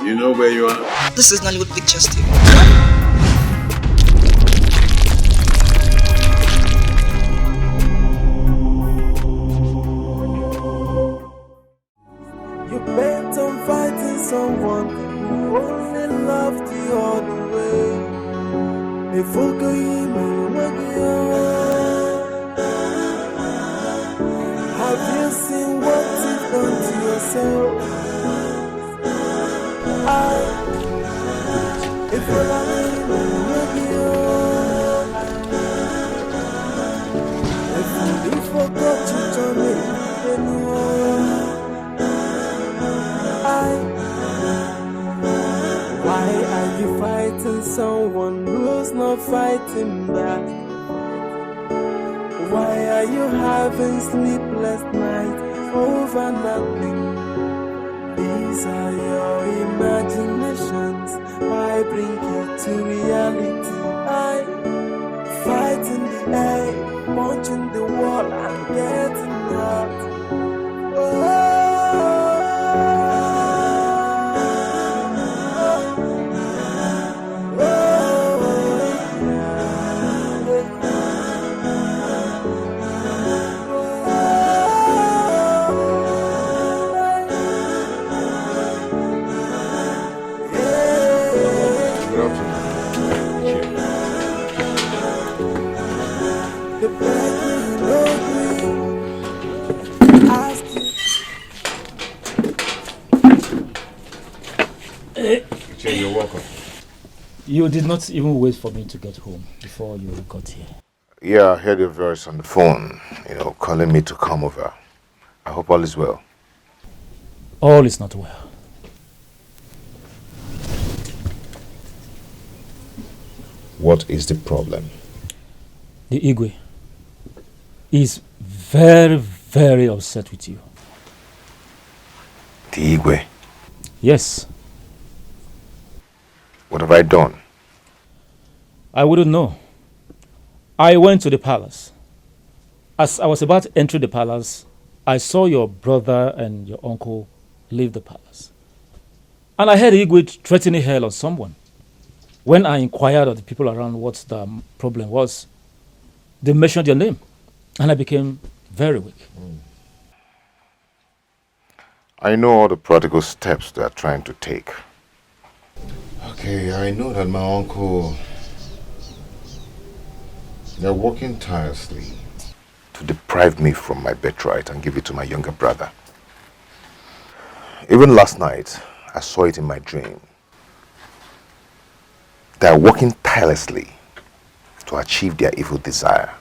You know where you are? This is Nollywood Pictures TV. You bent on fighting someone who only loved you all the way. If have you seen what you've done to yourself? If you love me, if you forgot to join me, why are you fighting someone who's not fighting back? Why are you having sleepless nights over nothing? These are your imaginations. Why bring you to reality? I fight in the air, punching the wall and getting hurt. Oh. You're welcome. You did not even wait for me to get home before you got here. Yeah, I heard your voice on the phone, calling me to come over. I hope all is well. All is not well. What is the problem? The Igwe is very, very upset with you. The Igwe? Yes. What have I done? I wouldn't know. I went to the palace. As I was about to enter the palace, I saw your brother and your uncle leave the palace. And I heard Igwe threatening hell on someone. When I inquired of the people around what the problem was, they mentioned your name. And I became very weak. I know all the practical steps they are trying to take. Okay, I know that my uncle... They're working tirelessly to deprive me from my birthright and give it to my younger brother. Even last night, I saw it in my dream. They are working tirelessly to achieve their evil desire.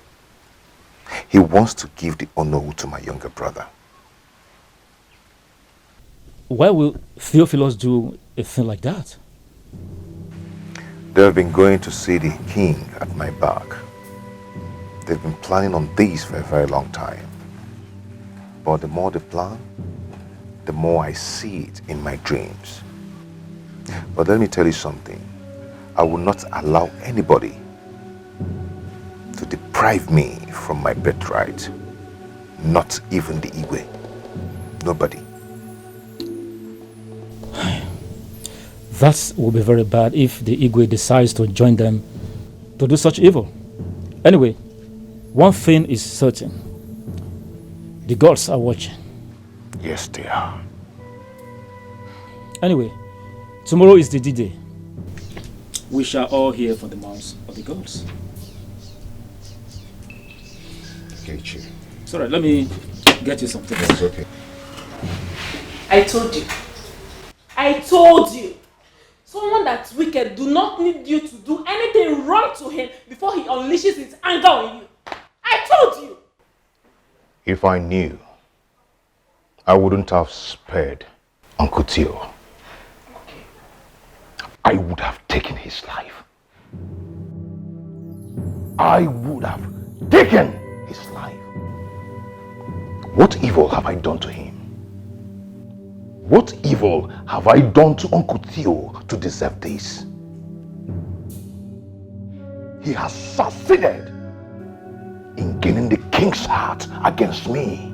He wants to give the honor to my younger brother. Why will Theophilus do a thing like that? They have been going to see the king at my back. They've been planning on this for a very long time. But the more they plan, the more I see it in my dreams. But let me tell you something. I will not allow anybody to deprive me from my birthright. Not even the Igwe. Nobody. That will be very bad if the Igwe decides to join them to do such evil. Anyway, one thing is certain. The gods are watching. Yes, they are. Anyway, tomorrow is the D-Day. We shall all hear from the mouths of the gods. Okay, Chief. It's alright, let me get you something. It's okay. I told you. I told you. Someone that's wicked do not need you to do anything wrong to him before he unleashes his anger on you. I told you. If I knew, I wouldn't have spared Uncle Theo. Okay. I would have taken his life. I would have taken his life. What evil have I done to him? What evil have I done to Uncle Theo to deserve this? He has succeeded in gaining the king's heart against me,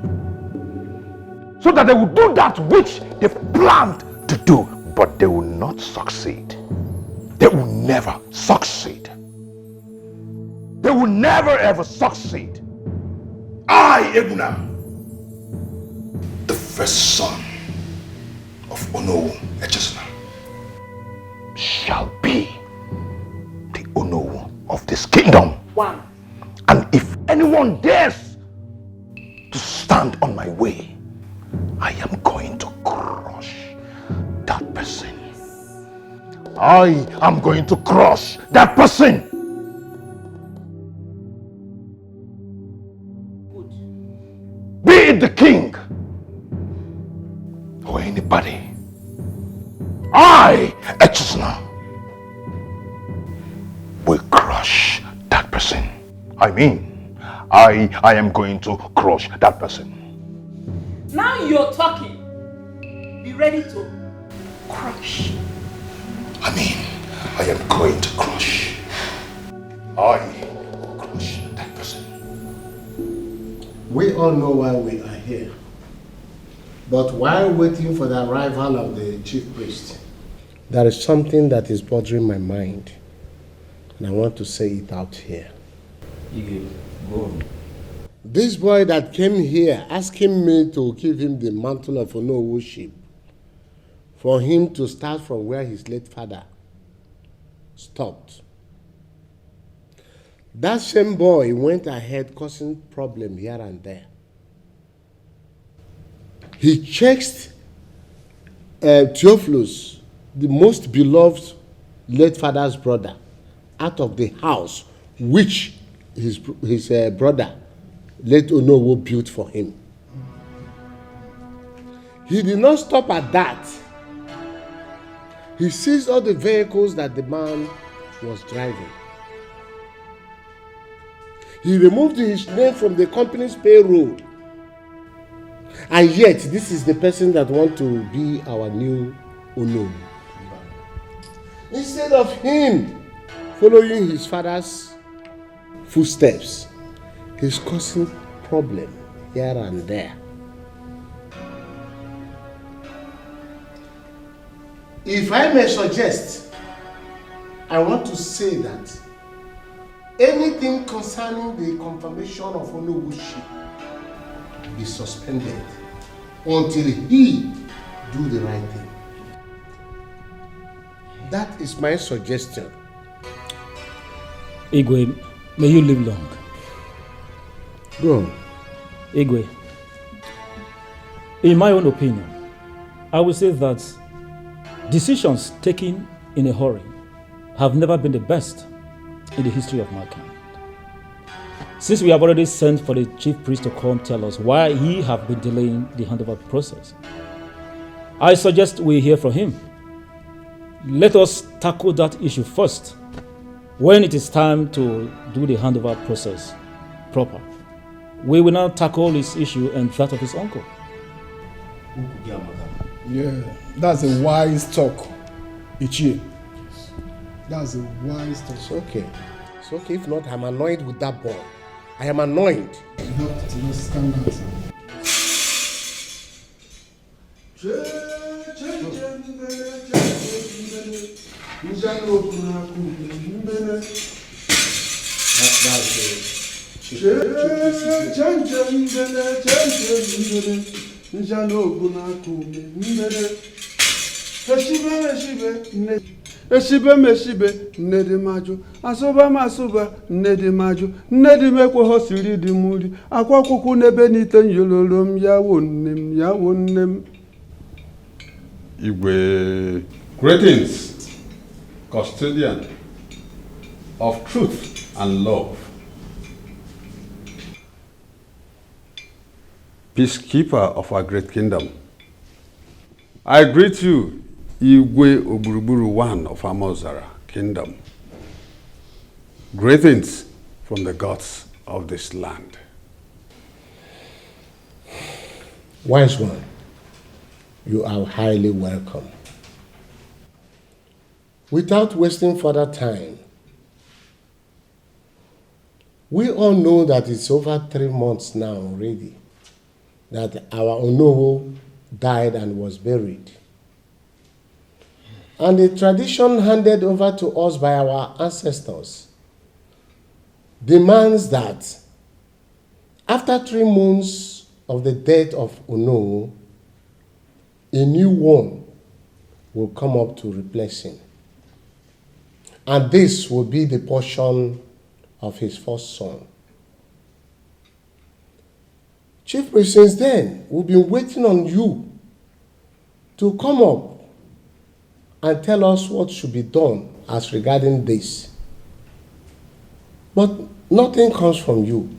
so that they will do that which they've planned to do but they will not succeed. They will never succeed. They will never ever succeed. I, Ebuna, the first son of Onowu Echesna, shall be the Onowu of this kingdom. One. And if anyone dares to stand on my way, I am going to crush that person. I am going to crush that person. Good. Be it the king or anybody. I, Echesna, will crush that person. I mean, I am going to crush that person. Now you're talking. Be ready to crush. I mean, I am going to crush. I will crush that person. We all know why we are here. But while waiting for the arrival of the chief priest, there is something that is bothering my mind. And I want to say it out here. Go on. This boy that came here asking me to give him the mantle of Onowuship, for him to start from where his late father stopped. That same boy went ahead causing problem here and there. He chased Theophilus, the most beloved late father's brother, out of the house which his brother, late Onowu, built for him. He did not stop at that. He seized all the vehicles that the man was driving. He removed his name from the company's payroll. And yet, this is the person that wants to be our new Onowu. Instead of him following his father's footsteps, he's causing problem here and there. If I may suggest, I want to say that anything concerning the confirmation of Onowuship be suspended until he do the right thing. That is my suggestion. Igwe, may you live long. Go on. Igwe, in my own opinion, I would say that decisions taken in a hurry have never been the best in the history of mankind. Since we have already sent for the chief priest to come tell us why he have been delaying the handover process, I suggest we hear from him. Let us tackle that issue first. When it is time to do the handover process proper, we will now tackle his issue and that of his uncle. Yeah, that's a wise talk, Ichie. That's a wise talk. It's okay. It's okay. If not, I'm annoyed with that boy. I am annoyed. You have to just calm down. Eshibe meshibe nnedi maju asụba masụba nnedi maju nnedi mekwe hosiri di muri akwa kuku nebe nite nyololom yawo nnem Igwe. Greetings, custodian of truth and love, peacekeeper of our great kingdom. I greet you, Igwe Oburuburu one of Amozara kingdom. Greetings from the gods of this land. Wise one, you are highly welcome. Without wasting further time, we all know that it's over 3 months now already that our Onowu died and was buried. And the tradition handed over to us by our ancestors demands that after 3 months of the death of Ono, a new one will come up to replace him. And this will be the portion of his first son. Chief Priest, since then, we've been waiting on you to come up and tell us what should be done as regarding this. But nothing comes from you.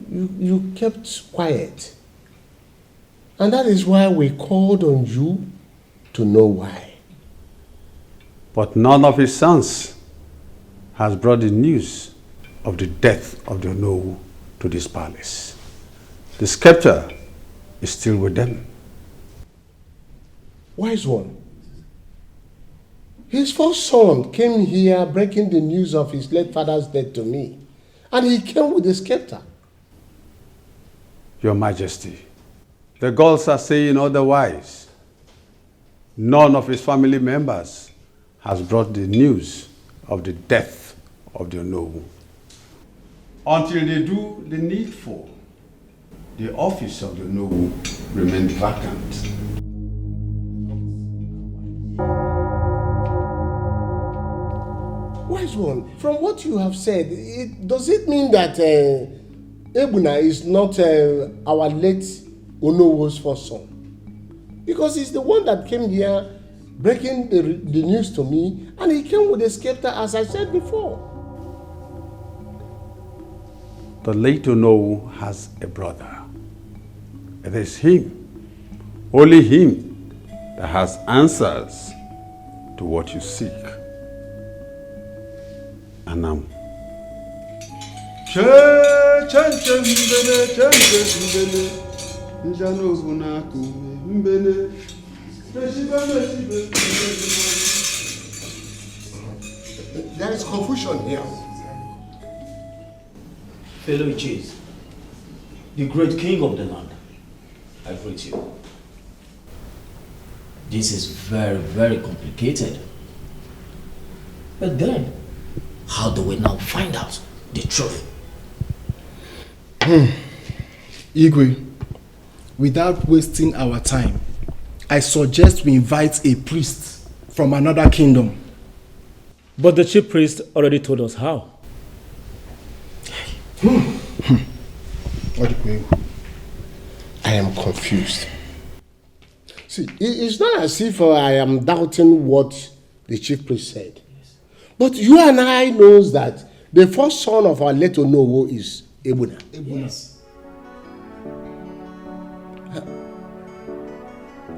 You kept quiet. And that is why we called on you to know why. But none of his sons has brought the news of the death of the Onowu to this palace. The scepter is still with them. Wise one. His first son came here breaking the news of his late father's death to me. And he came with the scepter. Your Majesty, the gods are saying otherwise. None of his family members has brought the news of the death of the Onowu. Until they do the needful, the office of the Onowu remains vacant. Wise one, from what you have said, does it mean that Ebuna is not our late Onowu's first son? Because he's the one that came here breaking the news to me, and he came with a scepter, as I said before. The late Onowu has a brother. It is him, only him, that has answers to what you seek. Anam. There is confusion here. Fellow chiefs, the great king of the land, I greet you. This is very, very complicated. But then, how do we now find out the truth? Igwe, without wasting our time, I suggest we invite a priest from another kingdom. But the chief priest already told us how. I am confused. See, it's not as if I am doubting what the chief priest said. But you and I knows that the first son of our late Onowu is Ebuna. Yes.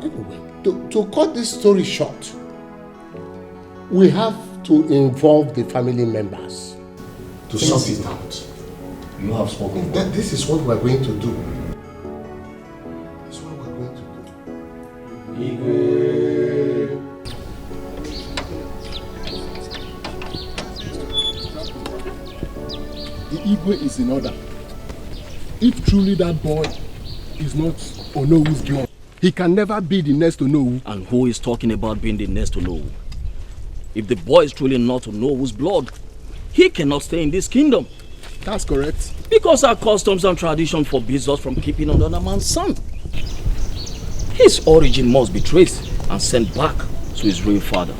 Anyway, to cut this story short, we have to involve the family members to sort it out. You have spoken. This is what we're going to do. This is what we're going to do. The Igwe is in order. If truly that boy is not Onowu's blood, he can never be the next Onowu. And who is talking about being the next Onowu? If the boy is truly not Onowu's blood, he cannot stay in this kingdom. That's correct. Because our customs and tradition forbids us from keeping another man's son. His origin must be traced and sent back to his real father.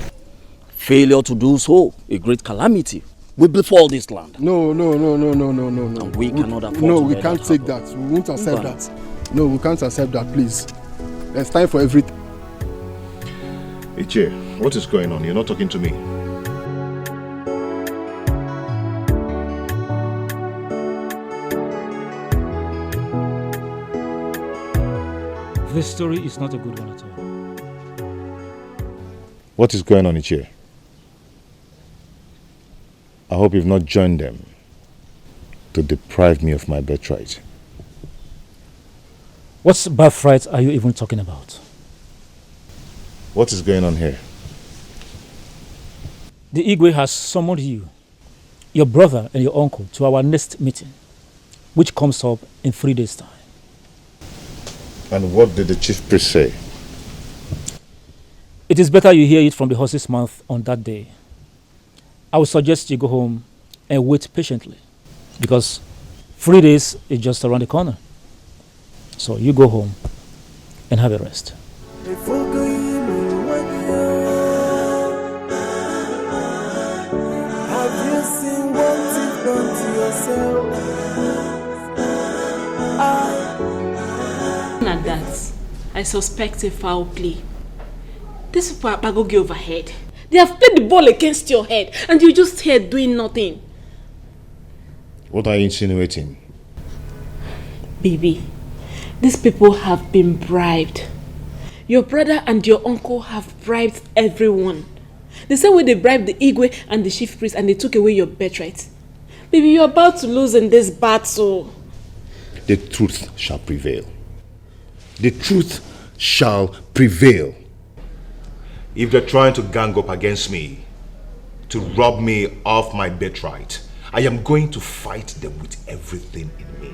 Failure to do so, a great calamity, will befall this land. No. And we cannot afford No, to we let can't that take happen. that. We won't accept that. No, we can't accept that, please. There's time for everything. Ichie, what is going on? You're not talking to me. This story is not a good one at all. What is going on, Ichie? I hope you've not joined them to deprive me of my birthright. What birthright are you even talking about? What is going on here? The Igwe has summoned you, your brother and your uncle to our next meeting, which comes up in 3 days' time. And what did the chief priest say? It is better you hear it from the horse's mouth on that day. I would suggest you go home and wait patiently, because 3 days is just around the corner. So you go home and have a rest. At that, I suspect a foul play. These people are bagogi overhead. They have played the ball against your head, and you're just here doing nothing. What are you insinuating? Baby, these people have been bribed. Your brother and your uncle have bribed everyone. The same way they bribed the Igwe and the chief priest, and they took away your birthright. Baby, you're about to lose in this battle. The truth shall prevail. The truth shall prevail. If they're trying to gang up against me, to rob me of my birthright, I am going to fight them with everything in me.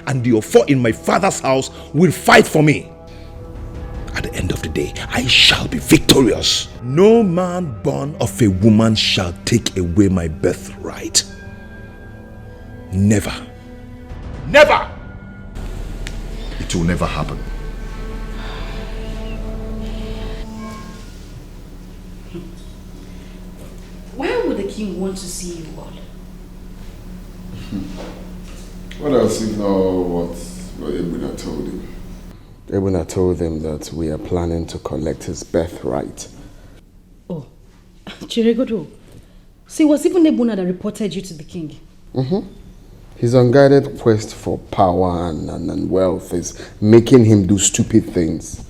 And the Ofo in my father's house will fight for me. At the end of the day, I shall be victorious. No man born of a woman shall take away my birthright. Never. Never! It will never happen. Why would the king want to see you all? What else if not what Ebuna told him? Ebuna told him that we are planning to collect his birthright. Oh, Chiregodo. So it was even Ebuna that reported you to the king? His unguided quest for power and wealth is making him do stupid things.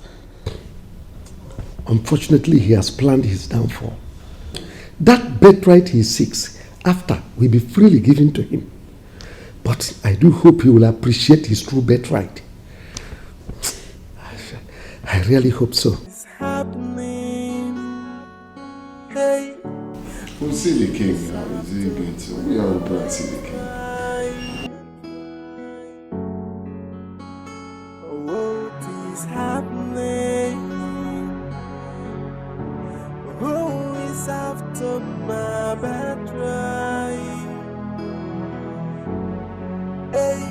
Unfortunately, he has planned his downfall. That birthright he seeks after will be freely given to him. But I do hope he will appreciate his true birthright. I really hope so. It's happening. Hey. We'll see the king now. He's doing good, so we are going to see the king. What is happening? Who is after my birthright? Hey,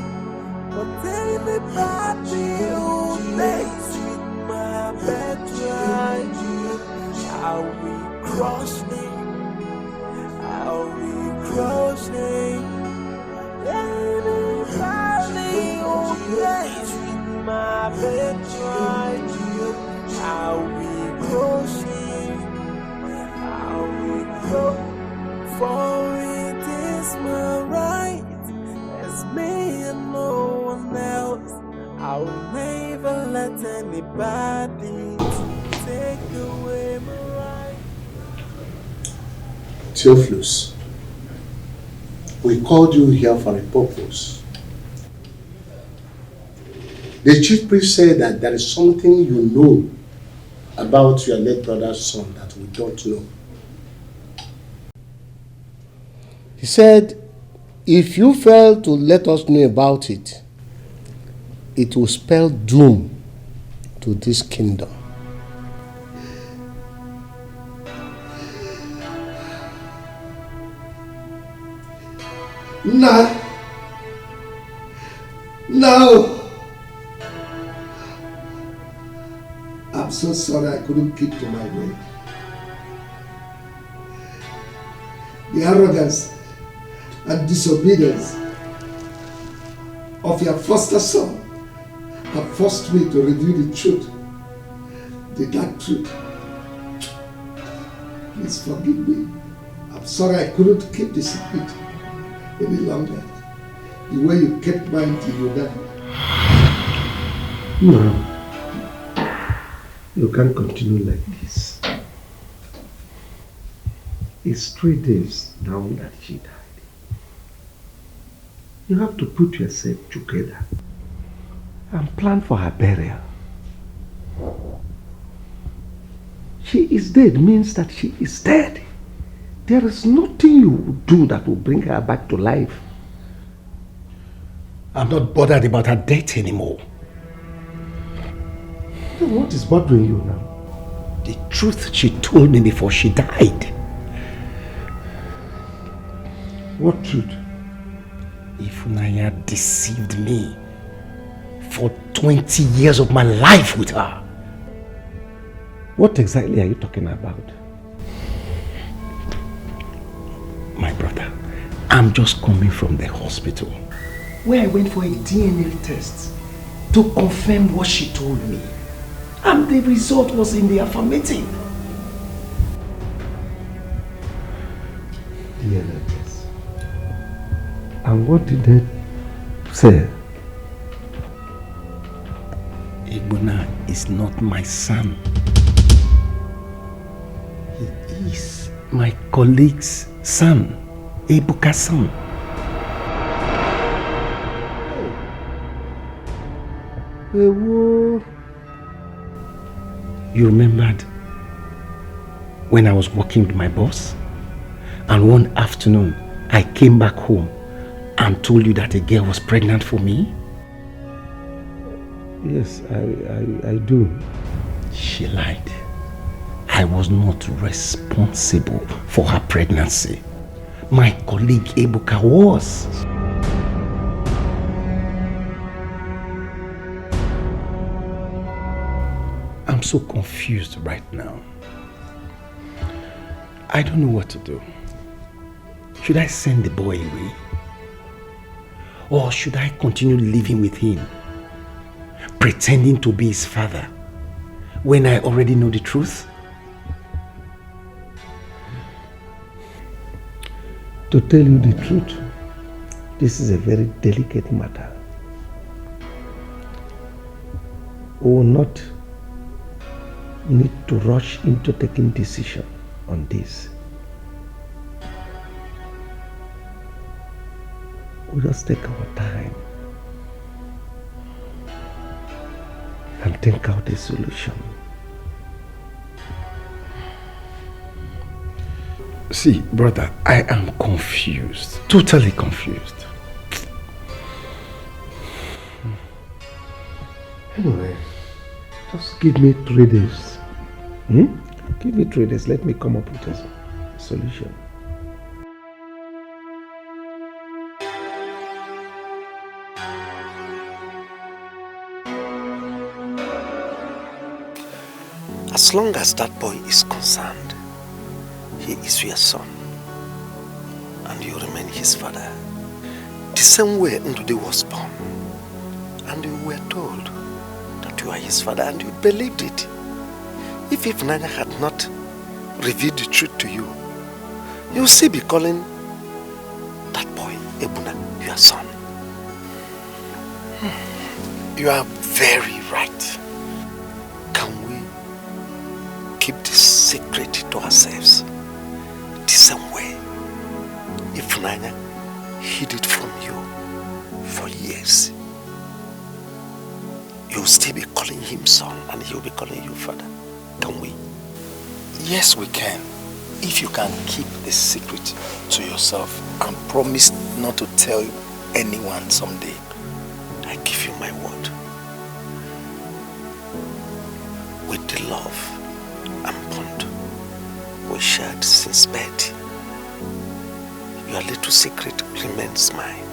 but anybody who makes it my birthright, I'll be crushing. I'll be crushing. Anybody who makes it my birthright, I'll be crushing. I'll be crushing. For it is my right. It's me and no one else. I'll never let anybody take away my right. Theophilus, we called you here for a purpose. The chief priest said that there is something you know about your late brother's son that we don't know. He said, if you fail to let us know about it, it will spell doom to this kingdom. No. I'm so sorry I couldn't keep to my word. The arrogance and disobedience of your foster son have forced me to reveal the truth, the dark truth. Please forgive me. I'm sorry I couldn't keep the secret any longer. The way you kept mine till you died. No. You can't continue like this. It's 3 days now that she died. You have to put yourself together and plan for her burial. She is dead means that she is dead. There is nothing you will do that will bring her back to life. I'm not bothered about her death anymore. Then what is bothering you now? The truth she told me before she died. What truth? Ifunanya deceived me for 20 years of my life with her. What exactly are you talking about? My brother, I'm just coming from the hospital where I went for a DNA test to confirm what she told me. And the result was in the affirmative. DNA test. And what did they say? Igbona is not my son. He is my colleague's son, Ebuka's son. You remembered when I was working with my boss? And one afternoon, I came back home and told you that a girl was pregnant for me? Yes, I do. She lied. I was not responsible for her pregnancy. My colleague Ebuka was. I'm so confused right now. I don't know what to do. Should I send the boy away? Or should I continue living with him, pretending to be his father, when I already know the truth? To tell you the truth, this is a very delicate matter. We will not need to rush into taking decision on this. We'll just take our time and think out a solution. See, brother, I am confused, totally confused. Anyway, just give me 3 days. Give me 3 days, let me come up with a solution. As long as that boy is concerned, he is your son, and you remain his father. The same way Ndude was born, and you were told that you are his father, and you believed it. If Ifunanya had not revealed the truth to you, you will still be calling that boy Ebuna your son. You are very right. Can we keep this secret to ourselves? The same way Ifunanya hid it from you for years. You'll still be calling him son, and he'll be calling you father. Can we? Yes, we can. If you can keep the secret to yourself and promise not to tell anyone someday. I give you my word. With the love and bond we shared since birth, your little secret remains mine.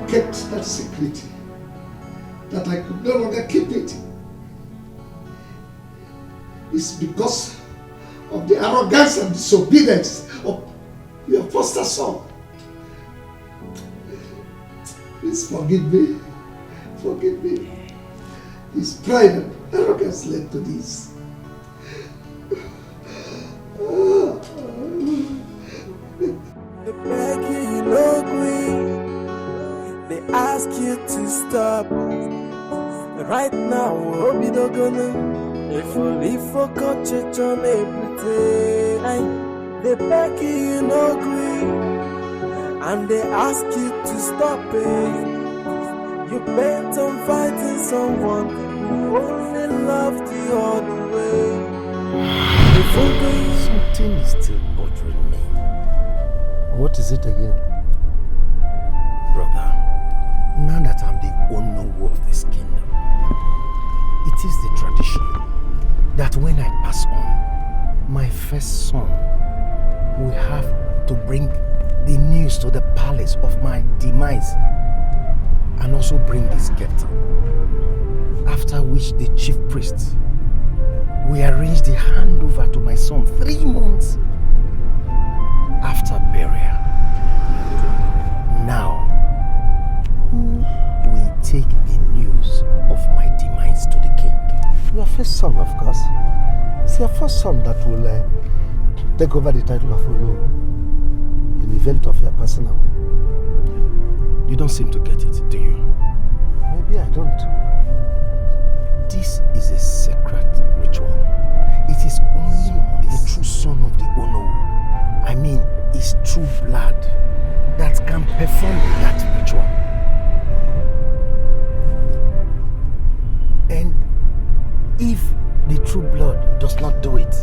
Kept that secret, that I could no longer keep it. It's because of the arrogance and disobedience of your foster son. Please forgive me. Forgive me. His pride and arrogance led to this. They ask you to stop. Right now, Obi no gonna. If only for church on everything. They beg you no agree, and they ask you to stop it. You bent on fighting someone only love the other way. Something is still bothering me. What is it again? Brother, now that I'm the owner of this kingdom, it is the tradition that when I pass on, my first son will have to bring the news to the palace of my demise and also bring the scepter. After which the chief priest will arrange the handover to my son 3 months after burial. Now, who will take the news of my demise to the king? Your first son, of course. It's your first son that will take over the title of Olu in the event of your passing away. You don't seem to get it, do you? Maybe I don't. This is a sacred ritual. It is only the true son of the Ono, I mean his true blood, that can perform that ritual. And if the true blood does not do it,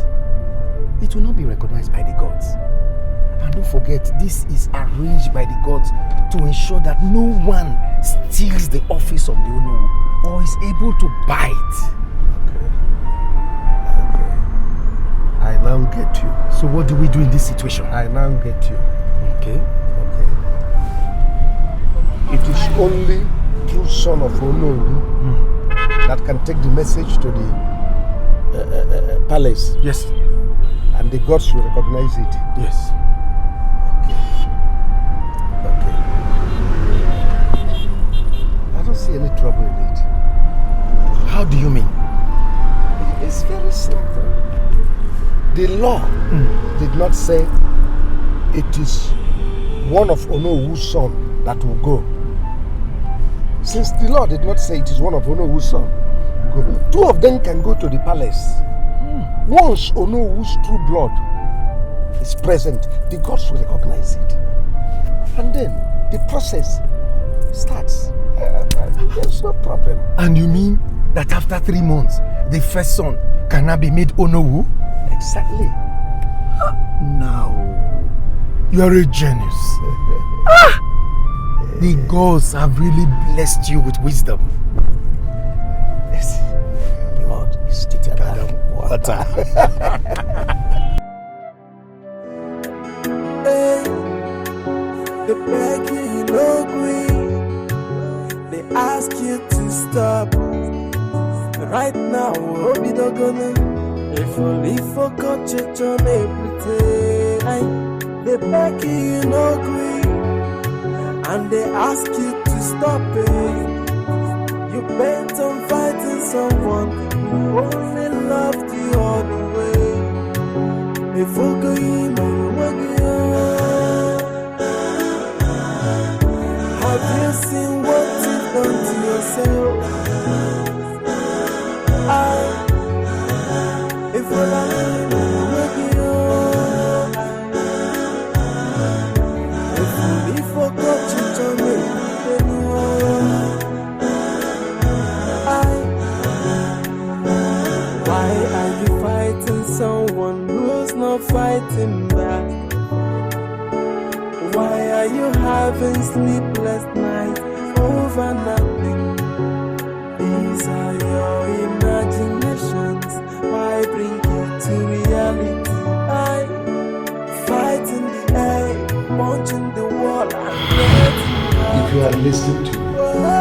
it will not be recognized by the gods. And don't forget, this is arranged by the gods to ensure that no one steals the office of the Ono or is able to buy it. I now get you. So what do we do in this situation? I now get you. Okay. It is only true son of Ono that can take the message to the palace. Yes. And the gods will recognize it. Yes. Okay. I don't see any trouble in it. How do you mean? It's very simple. The law did not say it is one of Onowu's son that will go. Since the law did not say it is one of Onowu's son, go. 2 of them can go to the palace. Once Onowu's true blood is present, the gods will recognize it. And then the process starts. There's no problem. And you mean that after 3 months, the first son cannot be made Onowu? Exactly. Now, you are a genius. The gods have really blessed you with wisdom. Yes. Lord, you stick to water. Hey, they beg you, you no agree. They ask you to stop. Right now, Obi Dogona. If only forgot church on everything. They beg you, you no agree. And they ask you to stop it. You bent on fighting someone who only loved the other way. If have you seen what you've done to yourself? If only forgot you to me. Why are you fighting someone who's not fighting back? Why are you having sleepless nights over nothing? These are your imaginations. Why bring you to reality? Fighting the air, punching the wall, and if you are listening to me,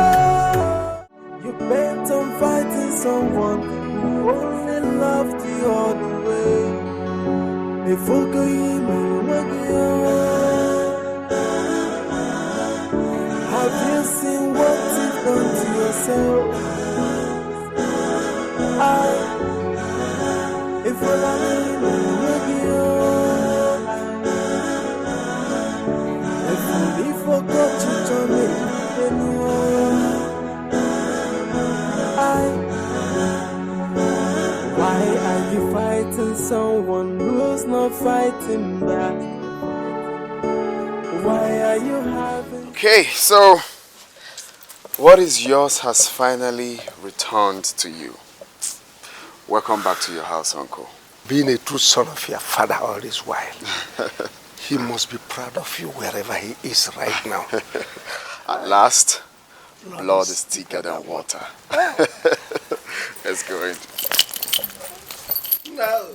you bent on fighting someone who only loved the other way. Have you seen what you've done to yourself? If only forgot you to me. Why are you fighting someone who's not fighting back? Why are you having... Okay, so What is yours has finally returned to you. Welcome back to your house, Uncle. Being a true son of your father all this while, he must be proud of you wherever he is right now. At last, blood is thicker than water. Let's go in. No.